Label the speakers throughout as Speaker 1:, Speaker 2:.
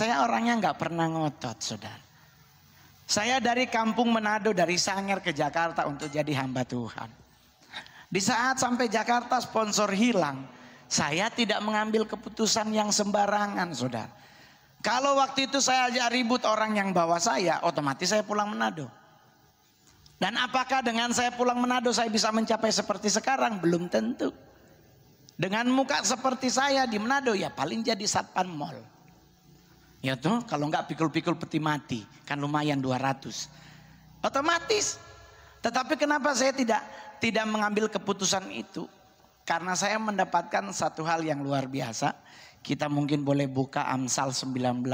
Speaker 1: saya orangnya nggak pernah ngotot, saudara. Saya dari kampung Manado, dari Sangir ke Jakarta untuk jadi hamba Tuhan. Di saat sampai Jakarta sponsor hilang, saya tidak mengambil keputusan yang sembarangan, saudara. Kalau waktu itu saya ajak ribut orang yang bawa saya, otomatis saya pulang Manado. Dan apakah dengan saya pulang Manado saya bisa mencapai seperti sekarang? Belum tentu. Dengan muka seperti saya di Manado ya paling jadi satpam mall. Ya tuh, kalau nggak pikul-pikul peti mati, kan lumayan 200. Otomatis. Tetapi kenapa saya tidak mengambil keputusan itu? Karena saya mendapatkan satu hal yang luar biasa. Kita mungkin boleh buka Amsal 19.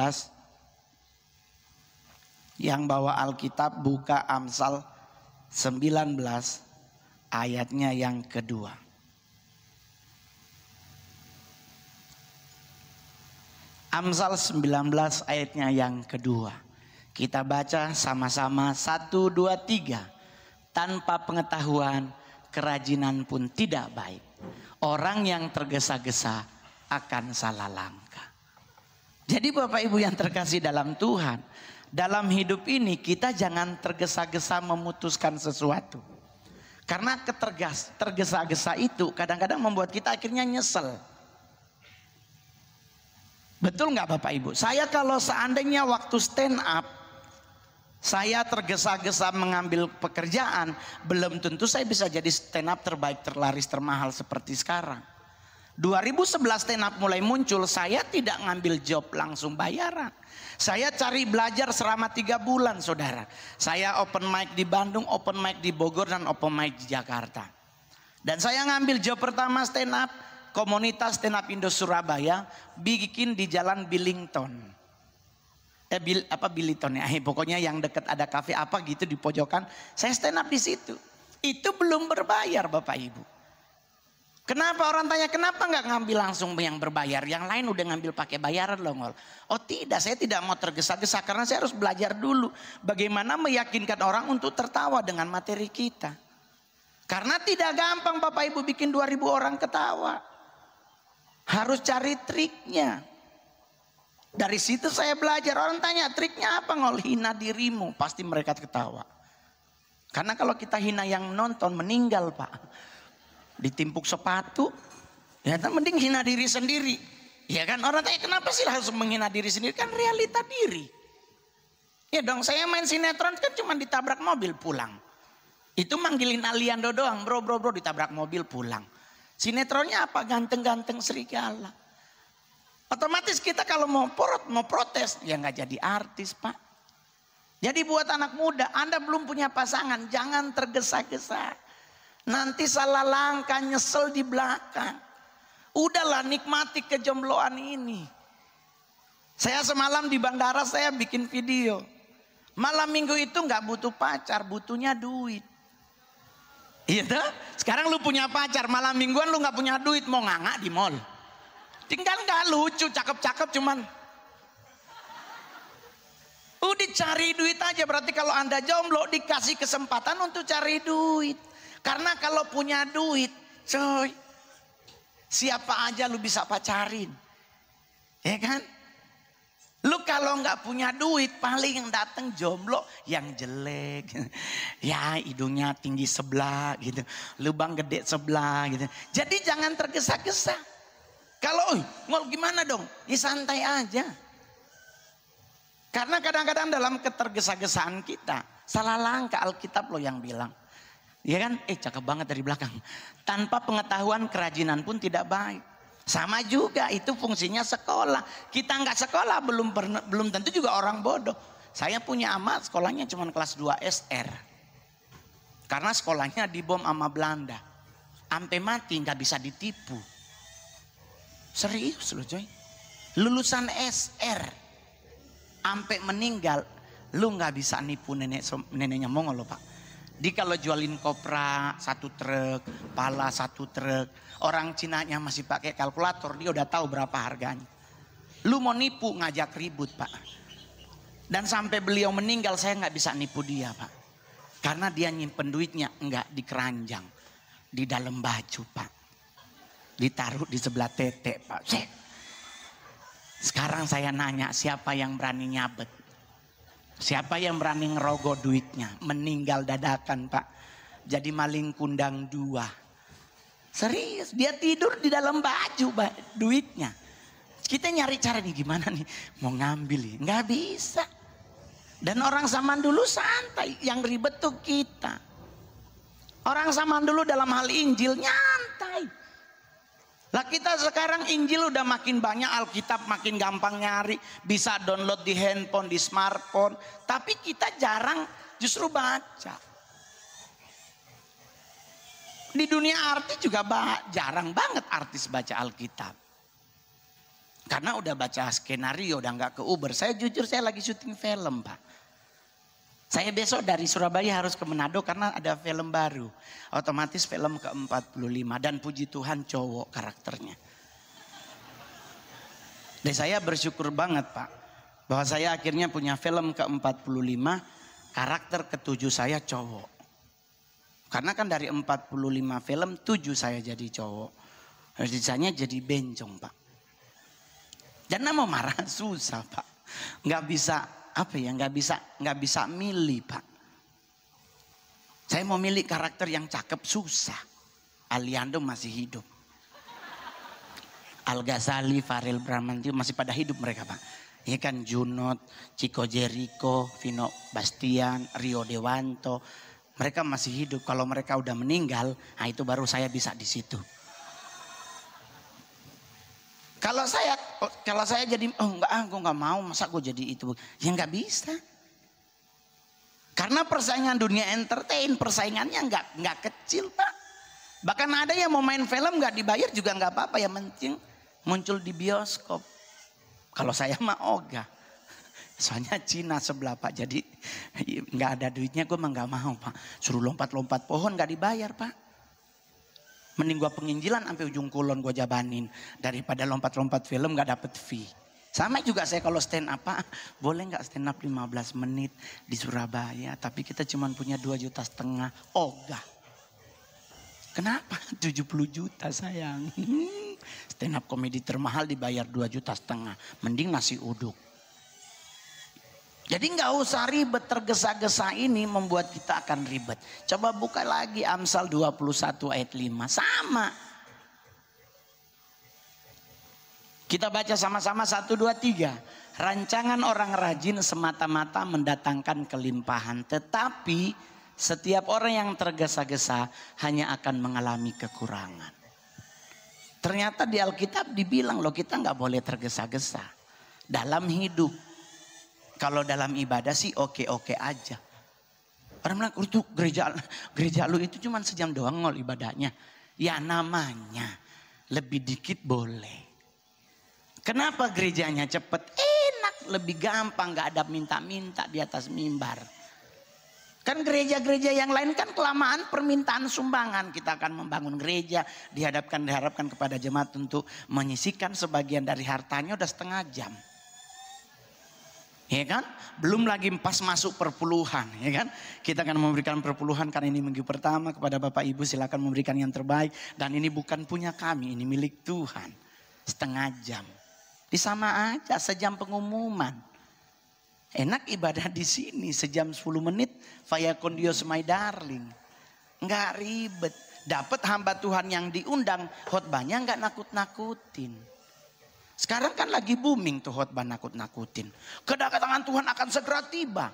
Speaker 1: Yang bawa Alkitab buka Amsal 19 ayatnya yang kedua. Amsal 19 ayatnya yang kedua. Kita baca sama-sama 1, 2, 3. Tanpa pengetahuan kerajinan pun tidak baik. Orang yang tergesa-gesa akan salah langkah. Jadi Bapak Ibu yang terkasih dalam Tuhan, dalam hidup ini kita jangan tergesa-gesa memutuskan sesuatu. Karena tergesa-gesa itu kadang-kadang membuat kita akhirnya nyesel. Betul nggak Bapak Ibu? Saya kalau seandainya waktu stand up saya tergesa-gesa mengambil pekerjaan, belum tentu saya bisa jadi stand up terbaik, terlaris, termahal seperti sekarang. 2011 stand up mulai muncul, saya tidak ngambil job langsung bayaran. Saya cari belajar selama 3 bulan, saudara. Saya open mic di Bandung, open mic di Bogor, dan open mic di Jakarta. Dan saya ngambil job pertama stand up, komunitas stand up Indo Surabaya, bikin di Jalan Billington. Billington ya, pokoknya yang dekat ada kafe apa gitu di pojokan. Saya stand up di situ. Itu belum berbayar Bapak Ibu. Kenapa orang tanya, kenapa nggak ngambil langsung yang berbayar? Yang lain udah ngambil pakai bayaran loh, Ngol. Oh tidak, saya tidak mau tergesa-gesa karena saya harus belajar dulu bagaimana meyakinkan orang untuk tertawa dengan materi kita. Karena tidak gampang Bapak Ibu bikin 2000 orang ketawa. Harus cari triknya. Dari situ saya belajar. Orang tanya, triknya apa Ngol? Hina dirimu, pasti mereka ketawa. Karena kalau kita hina yang nonton, meninggal Pak. Ditimpuk sepatu, ya kan, mending hina diri sendiri. Ya kan, orang tanya kenapa sih harus menghina diri sendiri? Kan realita diri. Ya dong, saya main sinetron kan cuma ditabrak mobil pulang. Itu manggilin Aliando doang, bro ditabrak mobil pulang. Sinetronnya apa? Ganteng-ganteng serigala. Otomatis kita kalau mau protes, ya nggak jadi artis Pak. Jadi buat anak muda, Anda belum punya pasangan, jangan tergesa-gesa. Nanti salah langkah, nyesel di belakang. Udahlah, nikmati kejombloan ini. Saya semalam di bandara saya bikin video. Malam minggu itu nggak butuh pacar, butuhnya duit. Iya tuh? Sekarang lu punya pacar, malam mingguan lu nggak punya duit, mau nganga di mall. Tinggal nggak lucu, cakep-cakep cuman. Udah cari duit aja. Berarti kalau Anda jomblo dikasih kesempatan untuk cari duit. Karena kalau punya duit, coy, siapa aja lu bisa pacarin, ya kan? Lu kalau nggak punya duit, paling yang dateng jomblo yang jelek, ya hidungnya tinggi sebelah gitu, lubang gede sebelah gitu. Jadi jangan tergesa-gesa. Kalau, Ngol gimana dong? Ya santai aja. Karena kadang-kadang dalam ketergesa-gesaan kita, salah langkah. Alkitab lo yang bilang. Ya kan, cakep banget dari belakang. Tanpa pengetahuan kerajinan pun tidak baik. Sama juga, itu fungsinya sekolah. Kita nggak sekolah belum tentu juga orang bodoh. Saya punya amat sekolahnya cuma kelas 2 SR. Karena sekolahnya dibom sama Belanda. Sampai mati nggak bisa ditipu. Serius loh coy. Lulusan SR. Sampai meninggal, lu nggak bisa nipu neneknya Mongol loh Pak. Dia kalau jualin kopra 1 truk, pala 1 truk, orang Cinanya masih pakai kalkulator, dia udah tahu berapa harganya. Lu mau nipu ngajak ribut Pak. Dan sampai beliau meninggal saya nggak bisa nipu dia Pak. Karena dia nyimpen duitnya nggak di keranjang, di dalam baju Pak. Ditaruh di sebelah tete Pak. Sekarang saya nanya, siapa yang berani nyabet? Siapa yang berani ngerogoh duitnya? Meninggal dadakan Pak. Jadi maling kundang 2. Serius, dia tidur di dalam baju duitnya. Kita nyari cara nih gimana nih mau ngambil nih. Nggak bisa. Dan orang zaman dulu santai, yang ribet tuh kita. Orang zaman dulu dalam hal Injil nyantai. Lah kita sekarang Injil udah makin banyak, Alkitab makin gampang nyari. Bisa download di handphone, di smartphone. Tapi kita jarang justru baca. Di dunia artis juga jarang banget artis baca Alkitab. Karena udah baca skenario, udah nggak ke Uber. Saya jujur saya lagi syuting film Pak. Saya besok dari Surabaya harus ke Manado karena ada film baru. Otomatis film ke-45 dan puji Tuhan cowok karakternya. Dan saya bersyukur banget Pak. Bahwa saya akhirnya punya film ke-45, karakter ke-7 saya cowok. Karena kan dari 45 film 7 saya jadi cowok. Sisanya jadi bencong Pak. Dan mau marah susah Pak. Nggak bisa apa ya, nggak bisa milih Pak. Saya mau milih karakter yang cakep susah. Aliando masih hidup. Al Ghazali, Farel Bramantio masih pada hidup mereka Pak. Ya kan Junot, Chico Jericho, Vino Bastian, Rio Dewanto. Mereka masih hidup. Kalau mereka udah meninggal, nah itu baru saya bisa di situ. Kalau saya jadi, gue nggak mau, masa gue jadi itu? Ya nggak bisa. Karena persaingan dunia entertain, persaingannya nggak kecil Pak. Bahkan ada yang mau main film nggak dibayar juga nggak apa-apa, yang penting muncul di bioskop. Kalau saya mah ogah. Soalnya Cina sebelah Pak, jadi nggak ada duitnya, gue mah nggak mau Pak. Suruh lompat-lompat pohon nggak dibayar Pak. Mending gue penginjilan sampai ujung kulon gue jabanin daripada lompat-lompat film nggak dapet fee. Sama juga saya kalau stand up Pak, boleh nggak stand up 15 menit di Surabaya, tapi kita cuma punya 2,5 juta. Ogah. Kenapa? 70 juta sayang. Stand up komedi termahal dibayar 2,5 juta. Mending nasi uduk. Jadi nggak usah ribet, tergesa-gesa ini membuat kita akan ribet. Coba buka lagi Amsal 21 ayat 5. Sama. Kita baca sama-sama 1, 2, 3. Rancangan orang rajin semata-mata mendatangkan kelimpahan. Tetapi setiap orang yang tergesa-gesa hanya akan mengalami kekurangan. Ternyata di Alkitab dibilang loh, kita nggak boleh tergesa-gesa dalam hidup. Kalau dalam ibadah sih oke-oke aja. Orang bilang itu gereja lu itu cuma sejam doang ngol ibadahnya. Ya namanya lebih dikit boleh. Kenapa gerejanya cepet? Enak, lebih gampang, gak ada minta-minta di atas mimbar. Kan gereja-gereja yang lain kan kelamaan permintaan sumbangan. Kita akan membangun gereja, diharapkan kepada jemaat untuk menyisihkan sebagian dari hartanya udah setengah jam. Ya kan? Belum lagi pas masuk perpuluhan, ya kan? Kita akan memberikan perpuluhan karena ini minggu pertama kepada Bapak Ibu, silakan memberikan yang terbaik, dan ini bukan punya kami, ini milik Tuhan. Setengah jam. Di sama aja sejam pengumuman. Enak ibadah di sini sejam 10 menit, fayakun Dios my darling. Enggak ribet. Dapat hamba Tuhan yang diundang, khotbahnya enggak nakut-nakutin. Sekarang kan lagi booming tuh khotbah nakut-nakutin. Kedatangan Tuhan akan segera tiba.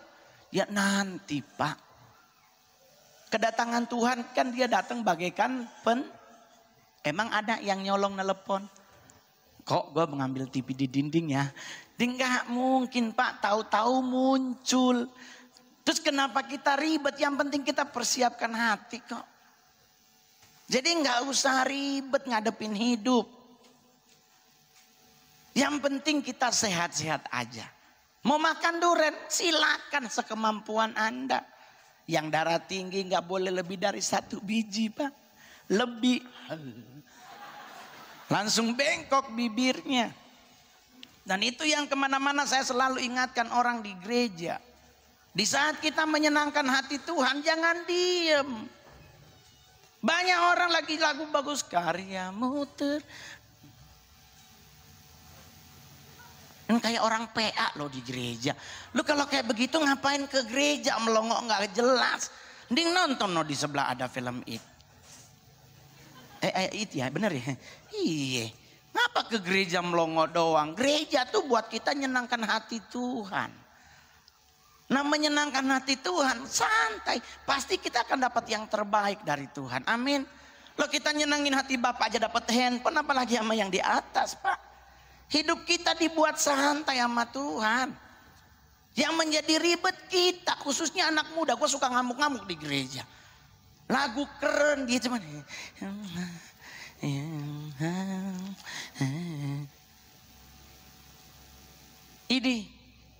Speaker 1: Ya nanti Pak. Kedatangan Tuhan kan dia datang bagaikan Emang ada yang nyolong telepon? Kok gue mengambil TV di dinding ya? Enggak mungkin Pak, tahu-tahu muncul. Terus kenapa kita ribet? Yang penting kita persiapkan hati kok. Jadi enggak usah ribet ngadepin hidup. Yang penting kita sehat-sehat aja. Mau makan durian silakan sekemampuan Anda. Yang darah tinggi nggak boleh lebih dari 1 biji Pak. Lebih. Langsung bengkok bibirnya. Dan itu yang kemana-mana saya selalu ingatkan orang di gereja. Di saat kita menyenangkan hati Tuhan jangan diem. Banyak orang lagi lagu bagus karyamu Kan kayak orang PA loh di gereja. Lu kalau kayak begitu ngapain ke gereja, melongok nggak jelas. Mending nonton di sebelah ada film It. It ya, bener ya? Iya. Ngapa ke gereja melongok doang? Gereja tuh buat kita nyenangkan hati Tuhan. Nah, menyenangkan hati Tuhan, santai. Pasti kita akan dapat yang terbaik dari Tuhan. Amin. Lo kita nyenangin hati Bapak aja dapat handphone, apalagi sama yang di atas, Pak. Hidup kita dibuat santai sama Tuhan. Yang menjadi ribet kita, khususnya anak muda. Gue suka ngamuk-ngamuk di gereja. Lagu keren dia cuman. Ini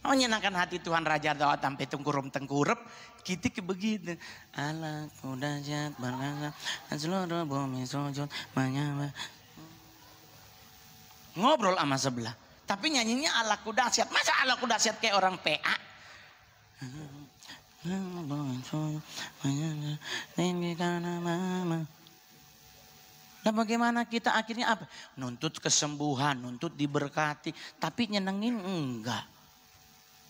Speaker 1: menyenangkan hati Tuhan Raja Daud sampai tengkurup. Kita begitu. Allah kudajat berkata seluruh bumi sujud menyembah. Ngobrol sama sebelah. Tapi nyanyinya ala kudasyat. Masa ala kudasyat kayak orang PA? Nah, bagaimana kita akhirnya apa? Nuntut kesembuhan, nuntut diberkati. Tapi nyenengin enggak.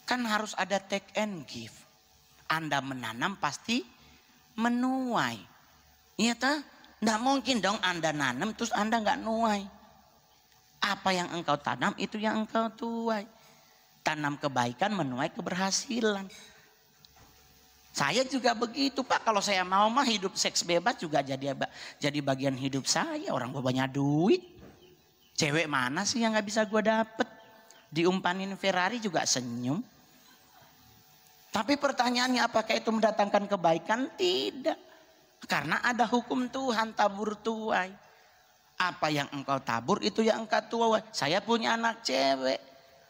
Speaker 1: Kan harus ada take and give. Anda menanam pasti menuai. Iya tak? Nggak mungkin dong Anda nanam terus Anda nggak nuai. Apa yang engkau tanam itu yang engkau tuai. Tanam kebaikan menuai keberhasilan. Saya juga begitu Pak. Kalau saya mau mah hidup seks bebas juga jadi bagian hidup saya. Orang gue banyak duit. Cewek mana sih yang gak bisa gue dapet. Diumpanin Ferrari juga senyum. Tapi pertanyaannya apakah itu mendatangkan kebaikan? Tidak. Karena ada hukum Tuhan tabur tuai. Apa yang engkau tabur itu yang engkau tuai. Saya punya anak cewek.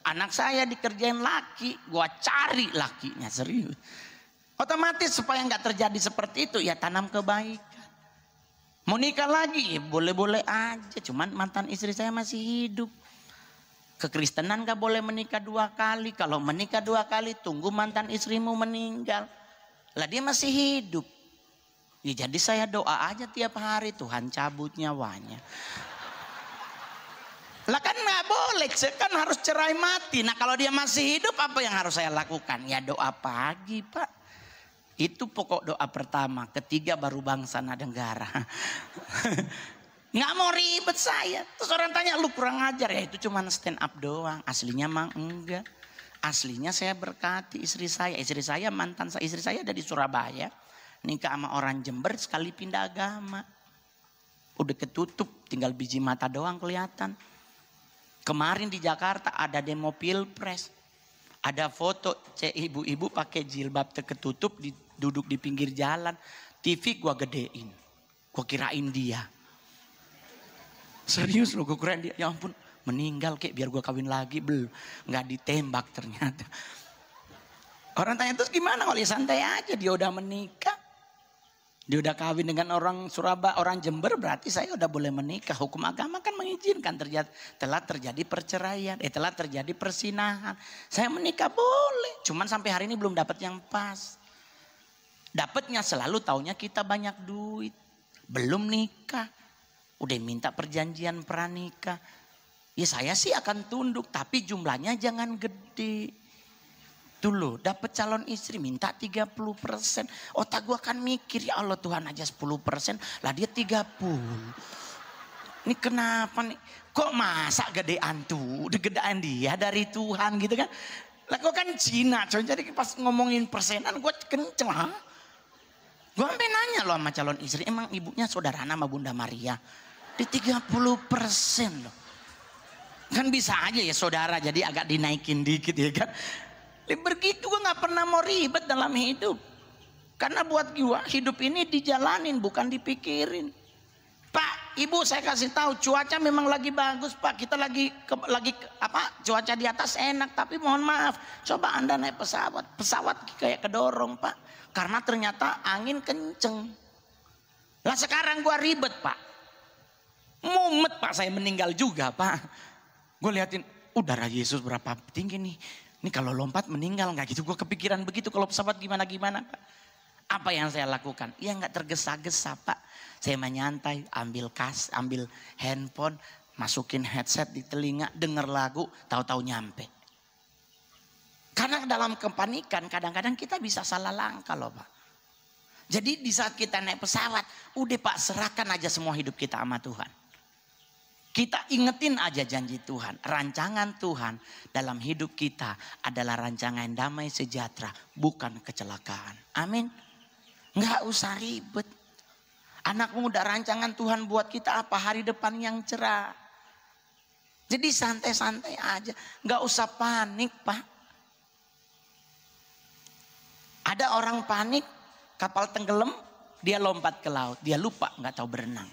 Speaker 1: Anak saya dikerjain laki. Gua cari lakinya, serius. Otomatis supaya nggak terjadi seperti itu ya tanam kebaikan. Mau nikah lagi ya boleh-boleh aja. Cuman mantan istri saya masih hidup. Kekristenan gak boleh menikah 2 kali. Kalau menikah 2 kali tunggu mantan istrimu meninggal. Lah dia masih hidup. Ya jadi saya doa aja tiap hari Tuhan cabut nyawanya. Lah kan nggak boleh, kan harus cerai mati. Nah kalau dia masih hidup apa yang harus saya lakukan? Ya doa pagi Pak. Itu pokok doa pertama. Ketiga baru bangsa dan negara. Nggak mau ribet saya. Terus orang tanya lu kurang ajar ya itu cuma stand up doang. Aslinya mah enggak. Aslinya saya berkati istri saya. Istri saya mantan saya. Istri saya ada di Surabaya. Nikah sama orang Jember sekali pindah agama. Udah ketutup tinggal biji mata doang kelihatan. Kemarin di Jakarta ada demo pilpres. Ada foto ibu-ibu pakai jilbab terketutup duduk di pinggir jalan. TV gua gedein. Gua kirain dia. Serius loh gua kirain dia. Ya ampun meninggal kayak biar gua kawin lagi. Belum. Nggak ditembak ternyata. Orang tanya terus gimana kalau ya santai aja dia udah menikah. Dia udah kawin dengan orang Surabaya, orang Jember berarti saya udah boleh menikah. Hukum agama kan mengizinkan telah terjadi perceraian, telah terjadi persinahan. Saya menikah boleh, cuman sampai hari ini belum dapat yang pas. Dapatnya selalu taunya kita banyak duit, belum nikah. Udah minta perjanjian pranikah. Ya saya sih akan tunduk tapi jumlahnya jangan gede. Dulu dapat calon istri minta 30%. Otak gua kan mikir ya Allah Tuhan aja 10%. Lah dia 30. Ini kenapa nih? Kok masa gedean tuh? Udah gedean dia dari Tuhan gitu kan. Lah gua kan Cina coy. Jadi pas ngomongin persenan gua kenceng. Ha? Gua sampai nanya loh sama calon istri. Emang ibunya saudara sama Bunda Maria? Di 30% loh. Kan bisa aja ya saudara jadi agak dinaikin dikit ya kan. Begitu gue gak pernah mau ribet dalam hidup. Karena buat gue hidup ini dijalanin bukan dipikirin. Pak, Ibu saya kasih tahu cuaca memang lagi bagus Pak. Kita lagi cuaca di atas enak. Tapi mohon maaf coba Anda naik pesawat. Pesawat kayak kedorong Pak. Karena ternyata angin kenceng. Lah sekarang gue ribet Pak. Mumet Pak saya meninggal juga Pak. Gue liatin udara Yesus berapa tinggi nih. Ini kalau lompat meninggal nggak gitu. Gue kepikiran begitu kalau pesawat gimana Pak. Apa yang saya lakukan? Ya nggak tergesa-gesa Pak. Saya menyantai ambil handphone. Masukin headset di telinga. Denger lagu tahu-tahu nyampe. Karena dalam kepanikan kadang-kadang kita bisa salah langkah loh Pak. Jadi di saat kita naik pesawat, udah Pak serahkan aja semua hidup kita sama Tuhan. Kita ingetin aja janji Tuhan. Rancangan Tuhan dalam hidup kita adalah rancangan damai sejahtera, bukan kecelakaan. Amin. Nggak usah ribet. Anak muda, rancangan Tuhan buat kita apa? Hari depan yang cerah. Jadi santai-santai aja. Nggak usah panik Pak. Ada orang panik, kapal tenggelam, dia lompat ke laut. Dia lupa nggak tahu berenang.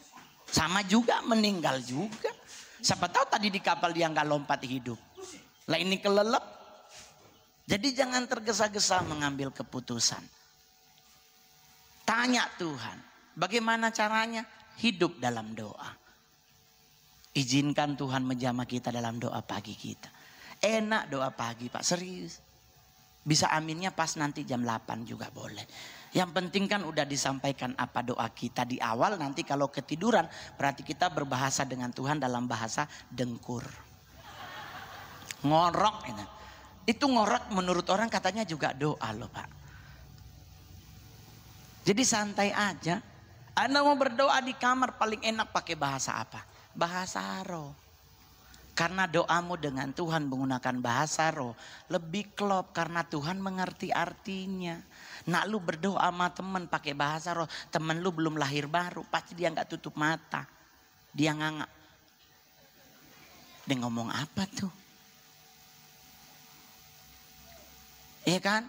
Speaker 1: Sama juga meninggal juga. Siapa tahu tadi di kapal dia nggak lompat hidup. Lah ini kelelep. Jadi jangan tergesa-gesa mengambil keputusan. Tanya Tuhan, bagaimana caranya? Hidup dalam doa. Izinkan Tuhan menjamah kita dalam doa pagi kita. Enak doa pagi Pak, serius. Bisa aminnya pas nanti jam 8 juga boleh. Yang penting kan udah disampaikan apa doa kita di awal. Nanti kalau ketiduran berarti kita berbahasa dengan Tuhan dalam bahasa dengkur. Ngorok. Itu ngorok menurut orang katanya juga doa loh Pak. Jadi santai aja. Anda mau berdoa di kamar paling enak pakai bahasa apa? Bahasa roh. Karena doamu dengan Tuhan menggunakan bahasa roh lebih klop karena Tuhan mengerti artinya. Nah lu berdoa sama temen pakai bahasa roh, temen lu belum lahir baru, pasti dia nggak tutup mata, dia nganga. Dia ngomong apa tuh? Iya kan?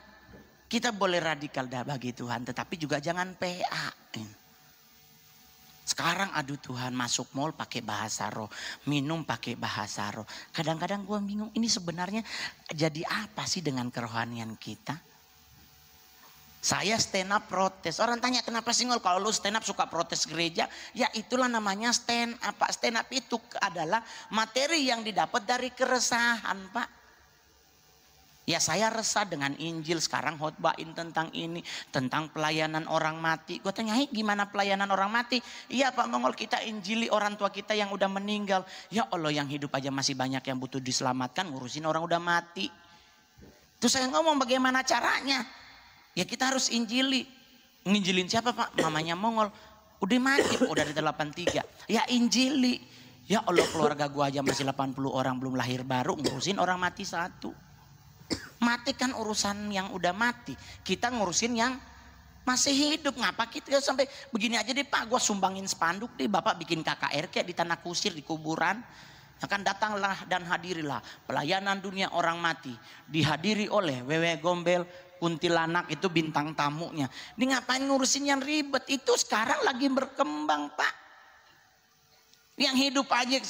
Speaker 1: Kita boleh radikal dah bagi Tuhan, tetapi juga jangan PA. Sekarang aduh Tuhan masuk mall pakai bahasa roh. Minum pakai bahasa roh. Kadang-kadang gue bingung ini sebenarnya jadi apa sih dengan kerohanian kita. Saya stand up protes. Orang tanya kenapa sih Ngol kalau lu stand up suka protes gereja. Ya itulah namanya stand up. Stand up itu adalah materi yang didapat dari keresahan Pak. Ya saya resah dengan Injil sekarang khotbahin tentang ini. Tentang pelayanan orang mati. Gue tanya gimana pelayanan orang mati? Iya Pak Mongol kita injili orang tua kita yang udah meninggal. Ya Allah yang hidup aja masih banyak yang butuh diselamatkan. Ngurusin orang udah mati. Terus saya ngomong bagaimana caranya? Ya kita harus injili. Nginjilin siapa Pak? Mamanya Mongol. Udah mati udah dari 83. Ya injili. Ya Allah keluarga gue aja masih 80 orang belum lahir baru. Ngurusin orang mati satu. Mati kan urusan yang udah mati. Kita ngurusin yang masih hidup. Ngapa kita sampai begini aja deh Pak. Gue sumbangin spanduk deh. Bapak bikin KKR kayak di tanah kusir di kuburan. Akan datanglah dan hadirilah pelayanan dunia orang mati. Dihadiri oleh Wewe Gombel, kuntilanak itu bintang tamunya. Ini ngapain ngurusin yang ribet. Itu sekarang lagi berkembang Pak. Yang hidup aja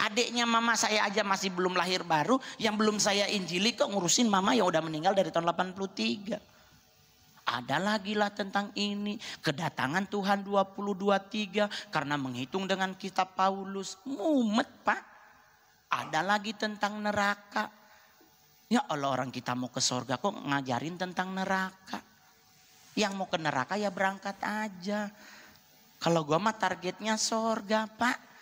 Speaker 1: adiknya mama saya aja masih belum lahir baru. Yang belum saya injili kok ngurusin mama yang udah meninggal dari tahun 83. Ada lagi lah tentang ini. Kedatangan Tuhan 2023. Karena menghitung dengan kitab Paulus. Mumet Pak. Ada lagi tentang neraka. Ya Allah orang kita mau ke surga kok ngajarin tentang neraka. Yang mau ke neraka ya berangkat aja. Kalau gua mah targetnya surga Pak.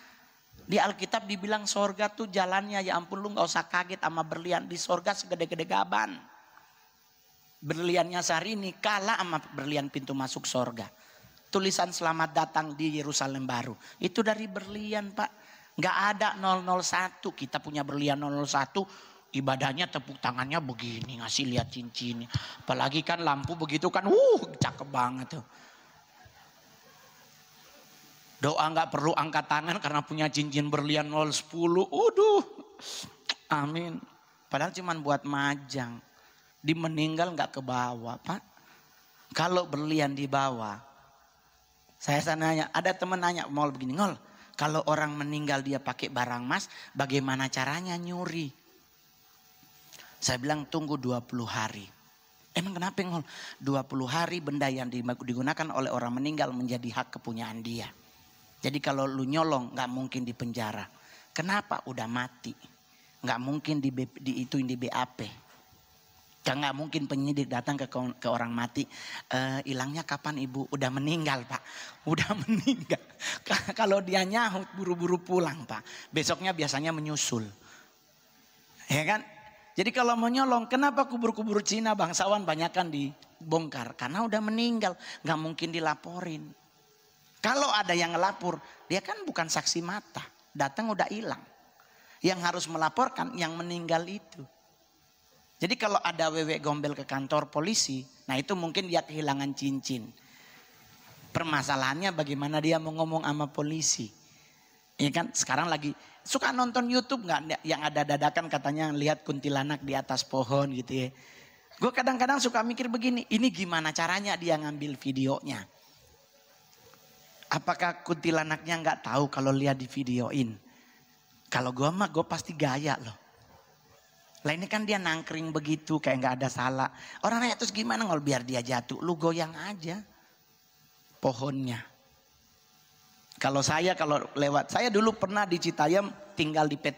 Speaker 1: Di Alkitab dibilang sorga tuh jalannya ya ampun lu gak usah kaget sama berlian. Di sorga segede-gede gaban. Berliannya Syahrini kalah sama berlian pintu masuk sorga. Tulisan selamat datang di Yerusalem baru. Itu dari berlian Pak. Gak ada 001. Kita punya berlian 001. Ibadahnya tepuk tangannya begini. Ngasih lihat cincinnya. Apalagi kan lampu begitu kan. Cakep banget tuh. Doa nggak perlu angkat tangan karena punya cincin berlian 010. Amin. Padahal cuma buat majang. Di meninggal nggak ke bawah Pak. Kalau berlian di bawah. Saya nanya, ada teman nanya mau begini. Ngol, kalau orang meninggal dia pakai barang emas, bagaimana caranya nyuri? Saya bilang tunggu 20 hari. Emang kenapa Ngol? 20 hari benda yang digunakan oleh orang meninggal menjadi hak kepunyaan dia. Jadi kalau lu nyolong gak mungkin di penjara. Kenapa? Udah mati. Gak mungkin diituin di BAP. Gak mungkin penyidik datang ke orang mati. Hilangnya kapan ibu? Udah meninggal Pak. Udah meninggal. Kalau dia nyahut buru-buru pulang Pak. Besoknya biasanya menyusul. Ya kan? Jadi kalau mau nyolong, kenapa kubur-kubur Cina bangsawan banyakkan dibongkar? Karena udah meninggal, nggak mungkin dilaporin. Kalau ada yang ngelapor, dia kan bukan saksi mata, datang udah hilang. Yang harus melaporkan yang meninggal itu. Jadi kalau ada wewe gombel ke kantor polisi, nah itu mungkin dia kehilangan cincin. Permasalahannya bagaimana dia mau ngomong sama polisi. Ya kan sekarang lagi suka nonton YouTube nggak yang ada dadakan katanya lihat kuntilanak di atas pohon gitu ya. Gue kadang-kadang suka mikir begini, ini gimana caranya dia ngambil videonya? Apakah kuntilanaknya nggak tahu kalau lihat di videoin? Kalau gue mah gue pasti gaya loh. Lah ini kan dia nangkring begitu kayak nggak ada salah. Orang nanya terus gimana kalau biar dia jatuh? Lu goyang aja pohonnya. Kalau lewat, saya dulu pernah di Citayam tinggal di PT